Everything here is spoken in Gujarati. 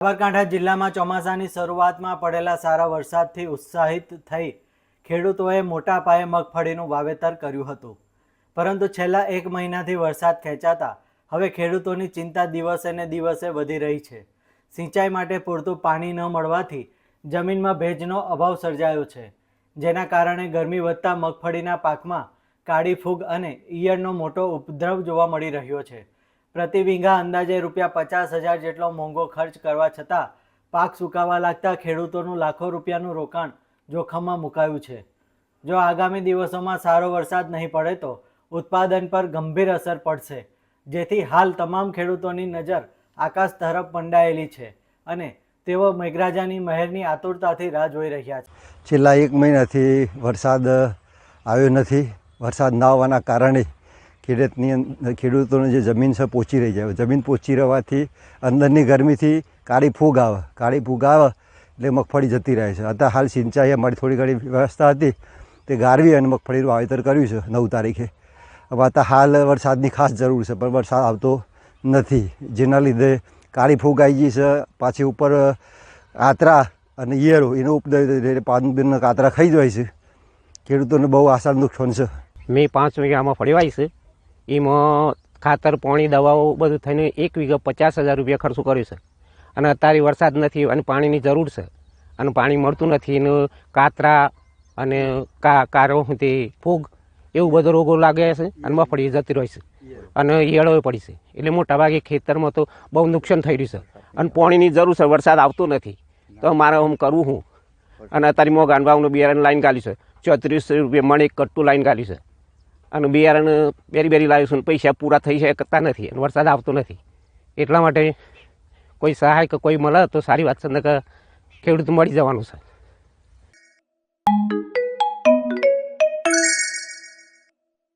સાબરકાંઠા જિલ્લામાં ચોમાસાની શરૂઆતમાં પડેલા સારા વરસાદથી ઉત્સાહિત થઈ ખેડૂતોએ મોટા પાયે મગફળીનું વાવેતર કર્યું હતું, પરંતુ છેલ્લા એક મહિનાથી વરસાદ ખેંચાતા હવે ખેડૂતોની ચિંતા દિવસે ને દિવસે વધી રહી છે। સિંચાઈ માટે પૂરતું પાણી ન મળવાથી જમીનમાં ભેજનો અભાવ સર્જાયો છે, જેના કારણે ગરમી વધતા મગફળીના પાકમાં કાળી ફૂગ અને ઈયળનો મોટો ઉપદ્રવ જોવા મળી રહ્યો છે। પ્રતિ વીઘા અંદાજે ₹50,000 જેટલો મોંઘો ખર્ચ કરવા છતાં પાક સુકાવા લાગતા ખેડૂતોનું લાખો રૂપિયાનું રોકાણ જોખમમાં મુકાયું છે। જો આગામી દિવસોમાં સારો વરસાદ નહીં પડે તો ઉત્પાદન પર ગંભીર અસર પડશે, જેથી હાલ તમામ ખેડૂતોની નજર આકાશ તરફ મંડાયેલી છે અને તેઓ મેઘરાજાની મહેરની આતુરતાથી રાહ જોઈ રહ્યા છે। છેલ્લા એક મહિનાથી વરસાદ આવ્યો નથી। વરસાદ ન આવવાના કારણે ખેડૂતોની જે જમીન છે પોચી રહી જાય। જમીન પોચી રહેવાથી અંદરની ગરમીથી કાળી ફૂગ આવે એટલે મગફળી જતી રહે છે। અત્યારે હાલ સિંચાઈ અમારી થોડી ઘણી વ્યવસ્થા હતી તે ગારવી અને મગફળીનું વાવેતર કર્યું છે 9 તારીખે। હવે અત્યારે હાલ વરસાદની ખાસ જરૂર છે, પણ વરસાદ આવતો નથી, જેના લીધે કાળી ફૂગ આવી ગઈ છે। પાછી ઉપર કાતરા અને ઈયળો એનો ઉપદ્રવ પાનના કાતરા ખાઈ જાય છે। ખેડૂતોને બહુ આસાન નુકસાન છે। મેં 5 વીઘામાં ફળી વાવી છે, એમાં ખાતર પાણી દવાઓ બધું થઈને 1 વીઘા ₹50,000 ખર્ચો કર્યો છે અને અત્યારે વરસાદ નથી અને પાણીની જરૂર છે અને પાણી મળતું નથી। એનું કાતરા અને કારો તે ફૂગ એવું બધો રોગો લાગે છે અને મગફળી જતી રહી છે અને ઈયળો પડી છે, એટલે મોટાભાગે ખેતરમાં તો બહુ નુકસાન થઈ રહ્યું છે અને પાણીની જરૂર છે। વરસાદ આવતો નથી તો મારે હું કરવું હું? અને અત્યારે મોગાન ભાવનું બિયારણ લાઈન ગાલ્યું છે, ₹34 મણ એક કટ્ટું લાઈન ગાલ્યું છે અને બિયારણ બેરી લાવ્યું છું, પૈસા પૂરા થઈ શકતા નથી અને વરસાદ આવતો નથી। એટલા માટે કોઈ સહાય કે કોઈ મળે તો સારી વાત છે, કે ખેડૂત મળી જવાનું છે।